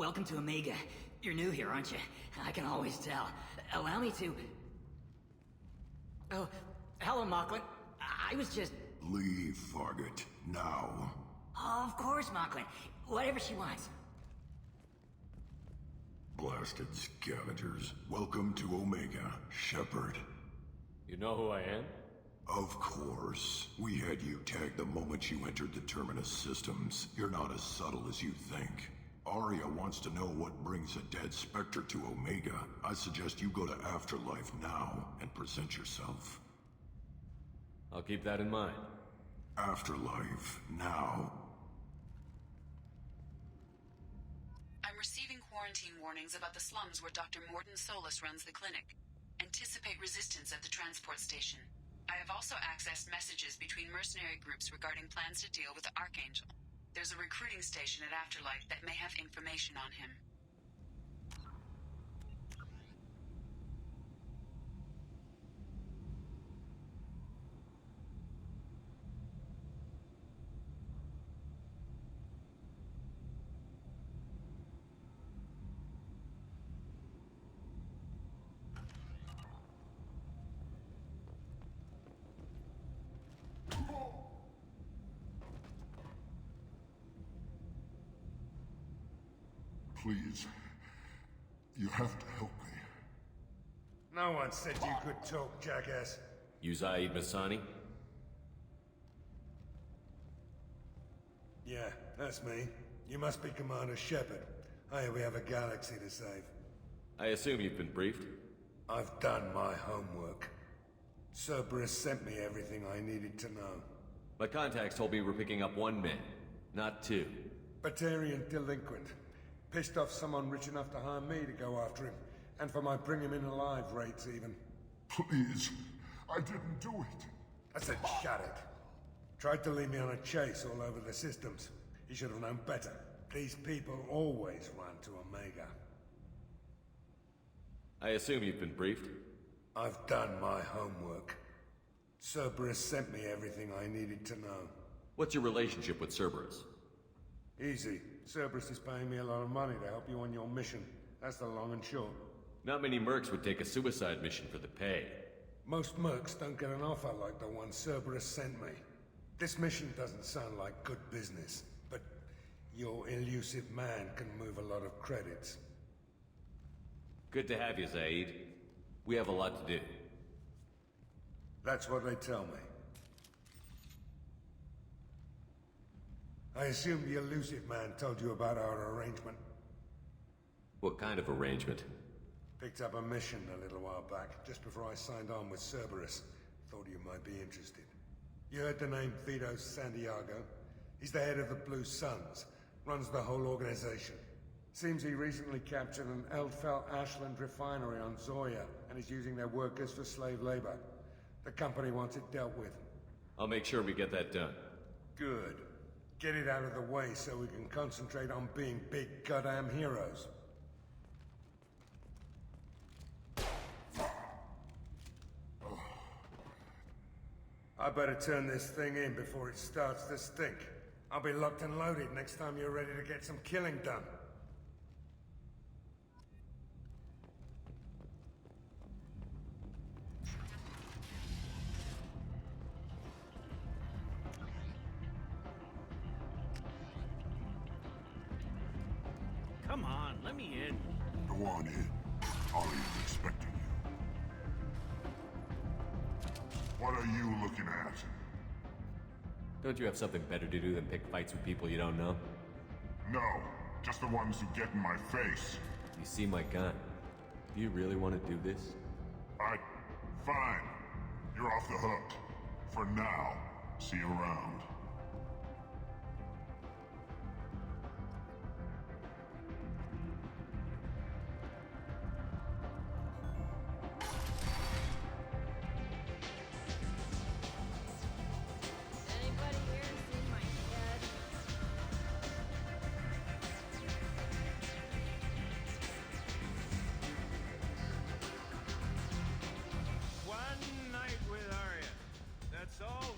Welcome to Omega. You're new here, aren't you? I can always tell. Allow me to... Oh, hello, Mocklin. I was just... Leave, Fargate. Now. Oh, of course, Mocklin. Whatever she wants. Blasted scavengers. Welcome to Omega, Shepard. You know who I am? Of course. We had you tagged the moment you entered the Terminus systems. You're not as subtle as you think. Aria wants to know what brings a dead Spectre to Omega. I suggest you go to Afterlife now and present yourself. I'll keep that in mind. Afterlife, now. I'm receiving quarantine warnings about the slums where Dr. Mordin Solus runs the clinic. Anticipate resistance at the transport station. I have also accessed messages between mercenary groups regarding plans to deal with the Archangel. There's a recruiting station at Afterlife that may have information on him. Please. You have to help me. No one said you could talk, jackass. You Zaid Masani? Yeah, that's me. You must be Commander Shepard. Hey, we have a galaxy to save. I assume you've been briefed? I've done my homework. Cerberus sent me everything I needed to know. My contacts told me we're picking up one man, not two. Batarian delinquent. Pissed off someone rich enough to hire me to go after him. And for my bring him in alive rates even. Please. I didn't do it. I said shut it. Tried to lead me on a chase all over the systems. He should have known better. These people always run to Omega. I assume you've been briefed? I've done my homework. Cerberus sent me everything I needed to know. What's your relationship with Cerberus? Easy. Cerberus is paying me a lot of money to help you on your mission. That's the long and short. Not many mercs would take a suicide mission for the pay. Most mercs don't get an offer like the one Cerberus sent me. This mission doesn't sound like good business, but your elusive man can move a lot of credits. Good to have you, Zaid. We have a lot to do. That's what they tell me. I assume the elusive man told you about our arrangement. What kind of arrangement? Picked up a mission a little while back, just before I signed on with Cerberus. Thought you might be interested. You heard the name Vito Santiago? He's the head of the Blue Suns, runs the whole organization. Seems he recently captured an Eldfell Ashland refinery on Zoya and is using their workers for slave labor. The company wants it dealt with. I'll make sure we get that done. Good. Get it out of the way so we can concentrate on being big goddamn heroes. I better turn this thing in before it starts to stink. I'll be locked and loaded next time you're ready to get some killing done. Come on, let me in. Go on in. Aria's expecting you. What are you looking at? Don't you have something better to do than pick fights with people you don't know? No, just the ones who get in my face. You see my gun. Do you really want to do this? Fine. You're off the hook. For now. See you around. Anybody here seen my dad? One night with Aria. That's all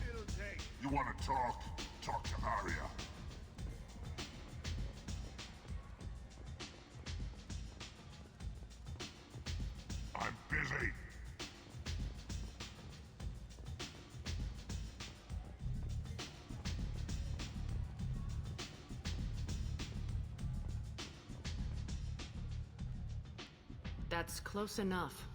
it'll take. You want to talk? Talk to Aria. I'm busy. That's close enough.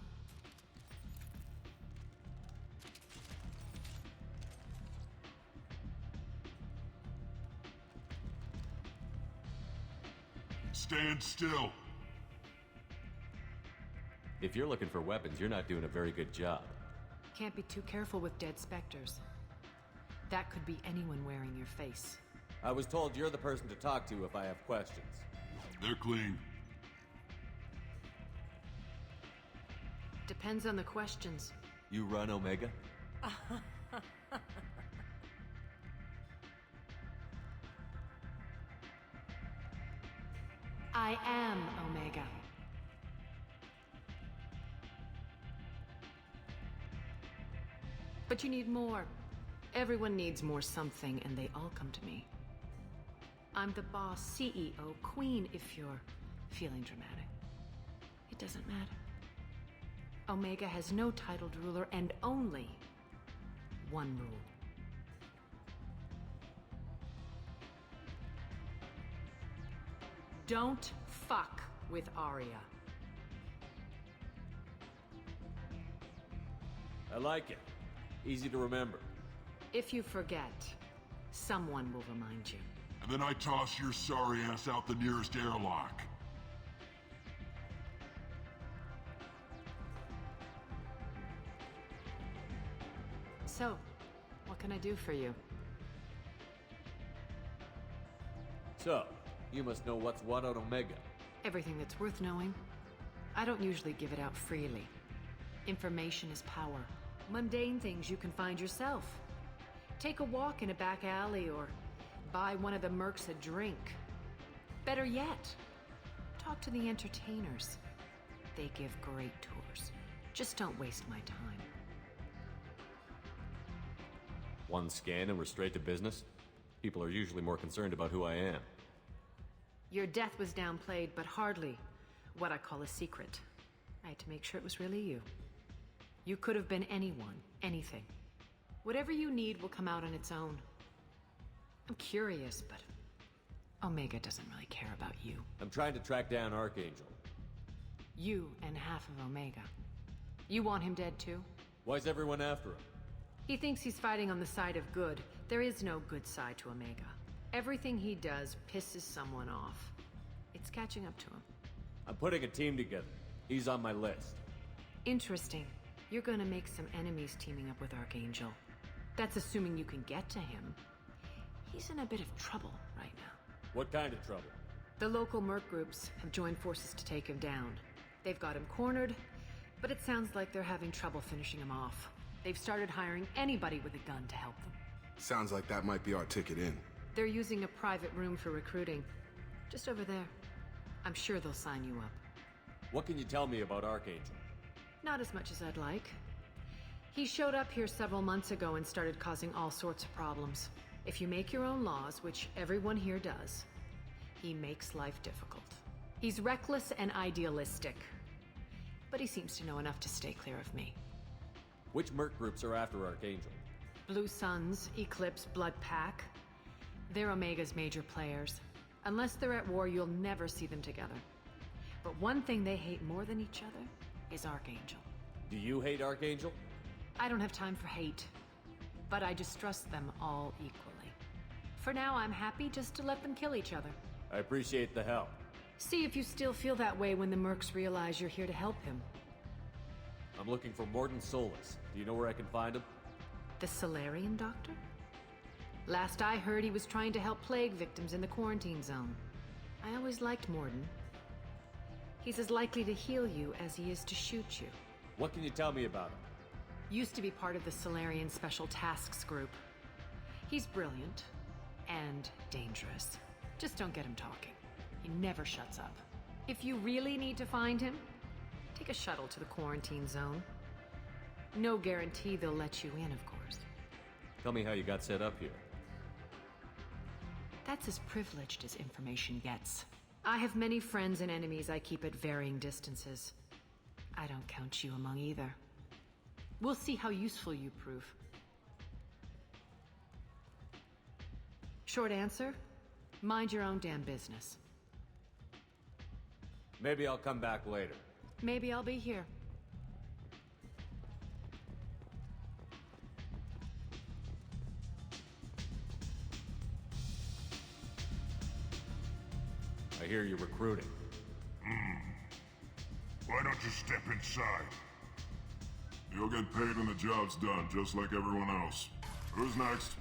Stand still. If you're looking for weapons, you're not doing a very good job. Can't be too careful with dead specters. That could be anyone wearing your face. I was told you're the person to talk to if I have questions. They're clean. Depends on the questions. You run Omega? I am Omega. But you need more. Everyone needs more something, and they all come to me. I'm the boss, CEO, queen, if you're feeling dramatic. It doesn't matter. Omega has no titled ruler and only one rule. Don't fuck with Aria. I like it. Easy to remember. If you forget, someone will remind you. And then I toss your sorry ass out the nearest airlock. So, what can I do for you? So, you must know what's what on Omega. Everything that's worth knowing. I don't usually give it out freely. Information is power. Mundane things you can find yourself. Take a walk in a back alley or buy one of the mercs a drink. Better yet, talk to the entertainers. They give great tours. Just don't waste my time. One scan and we're straight to business? People are usually more concerned about who I am. Your death was downplayed, but hardly what I call a secret. I had to make sure it was really you. You could have been anyone, anything. Whatever you need will come out on its own. I'm curious, but Omega doesn't really care about you. I'm trying to track down Archangel. You and half of Omega. You want him dead too? Why's everyone after him? He thinks he's fighting on the side of good. There is no good side to Omega. Everything he does pisses someone off. It's catching up to him. I'm putting a team together. He's on my list. Interesting. You're gonna make some enemies teaming up with Archangel. That's assuming you can get to him. He's in a bit of trouble right now. What kind of trouble? The local merc groups have joined forces to take him down. They've got him cornered, but it sounds like they're having trouble finishing him off. They've started hiring anybody with a gun to help them. Sounds like that might be our ticket in. They're using a private room for recruiting. Just over there. I'm sure they'll sign you up. What can you tell me about Archangel? Not as much as I'd like. He showed up here several months ago and started causing all sorts of problems. If you make your own laws, which everyone here does, he makes life difficult. He's reckless and idealistic. But he seems to know enough to stay clear of me. Which merc groups are after Archangel? Blue Suns, Eclipse, Blood Pack. They're Omega's major players. Unless they're at war, you'll never see them together. But one thing they hate more than each other is Archangel. Do you hate Archangel? I don't have time for hate, but I distrust them all equally. For now, I'm happy just to let them kill each other. I appreciate the help. See if you still feel that way when the mercs realize you're here to help him. I'm looking for Morden Solus. Do you know where I can find him? The Solarian doctor? Last I heard, he was trying to help plague victims in the quarantine zone. I always liked Morden. He's as likely to heal you as he is to shoot you. What can you tell me about him? Used to be part of the Solarian Special Tasks Group. He's brilliant and dangerous. Just don't get him talking. He never shuts up. If you really need to find him, take a shuttle to the quarantine zone. No guarantee they'll let you in, of course. Tell me how you got set up here. That's as privileged as information gets. I have many friends and enemies I keep at varying distances. I don't count you among either. We'll see how useful you prove. Short answer, mind your own damn business. Maybe I'll come back later. Maybe I'll be here. I hear you're recruiting. Why don't you step inside? You'll get paid when the job's done, just like everyone else. Who's next?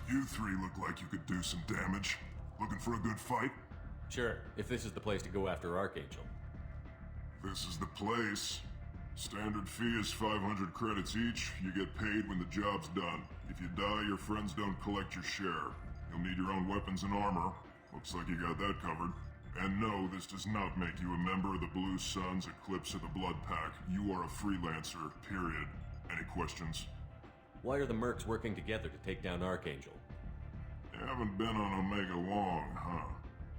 You three look like you could do some damage. Looking for a good fight? Sure, if this is the place to go after Archangel. This is the place. Standard fee is 500 credits each. You get paid when the job's done. If you die, your friends don't collect your share. You'll need your own weapons and armor. Looks like you got that covered. And no, this does not make you a member of the Blue Suns, Eclipse, or the Blood Pack. You are a freelancer, period. Any questions? Why are the mercs working together to take down Archangel? You haven't been on Omega long, huh?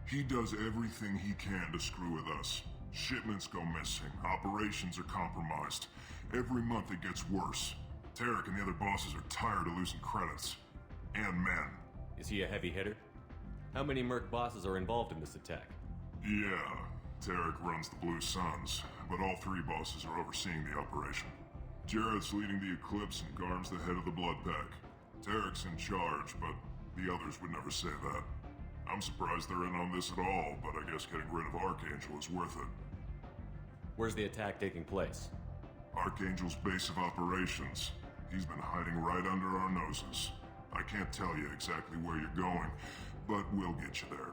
He does everything he can to screw with us. Shipments go missing, operations are compromised. Every month it gets worse. Tarek and the other bosses are tired of losing credits. And men. Is he a heavy hitter? How many merc bosses are involved in this attack? Yeah, Tarek runs the Blue Suns, but all three bosses are overseeing the operation. Jarrett's leading the Eclipse and Garm's the head of the Blood Pack. Tarek's in charge, but the others would never say that. I'm surprised they're in on this at all, but I guess getting rid of Archangel is worth it. Where's the attack taking place? Archangel's base of operations. He's been hiding right under our noses. I can't tell you exactly where you're going, but we'll get you there.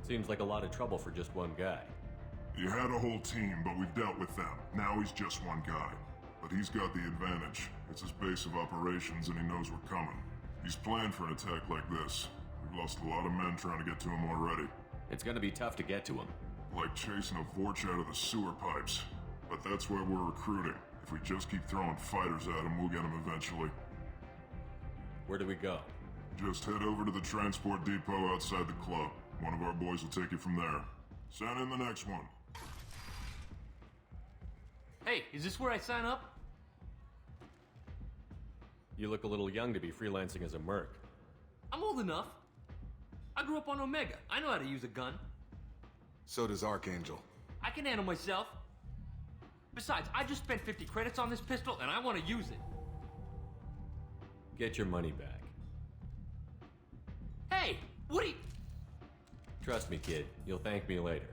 Seems like a lot of trouble for just one guy. He had a whole team, but we've dealt with them. Now he's just one guy. But he's got the advantage. It's his base of operations and he knows we're coming. He's planned for an attack like this. We've lost a lot of men trying to get to him already. It's gonna be tough to get to him. Like chasing a Vorch out of the sewer pipes. But that's where we're recruiting. If we just keep throwing fighters at him, we'll get him eventually. Where do we go? Just head over to the transport depot outside the club. One of our boys will take you from there. Send in the next one. Hey, is this where I sign up? You look a little young to be freelancing as a merc. I'm old enough. I grew up on Omega. I know how to use a gun. So does Archangel. I can handle myself. Besides, I just spent 50 credits on this pistol and I want to use it. Get your money back. Hey, what are you... Trust me, kid. You'll thank me later.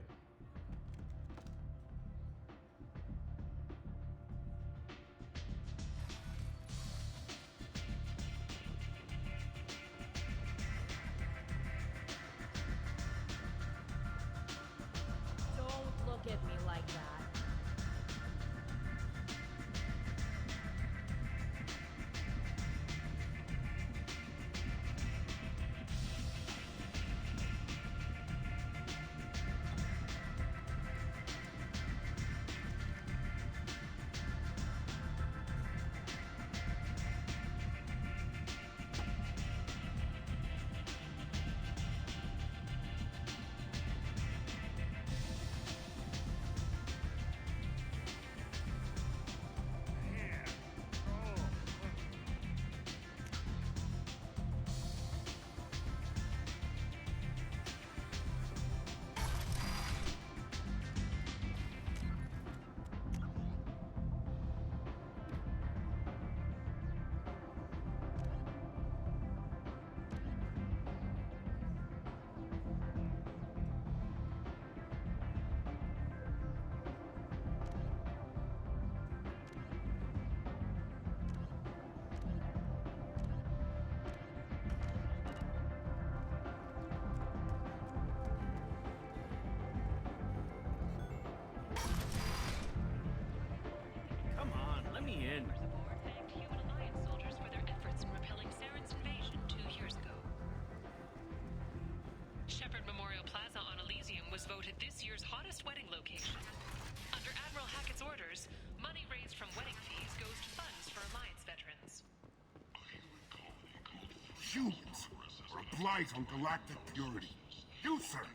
humans are a blight on galactic purity. You, sir,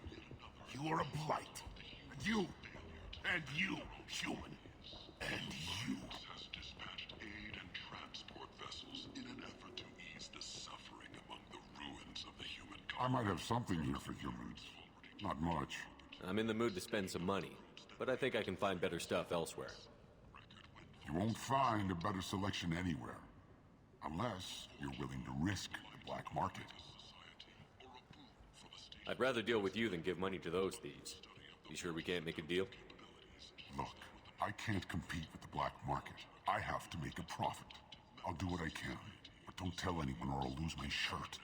you are a blight. And you, human, and you. Has dispatched aid and transport vessels in an effort to ease the suffering among the ruins of the human I might have something here for humans. Not much. I'm in the mood to spend some money, but I think I can find better stuff elsewhere. You won't find a better selection anywhere. Unless you're willing to risk the black market. I'd rather deal with you than give money to those thieves. You sure we can't make a deal? Look, I can't compete with the black market. I have to make a profit. I'll do what I can, but don't tell anyone or I'll lose my shirt.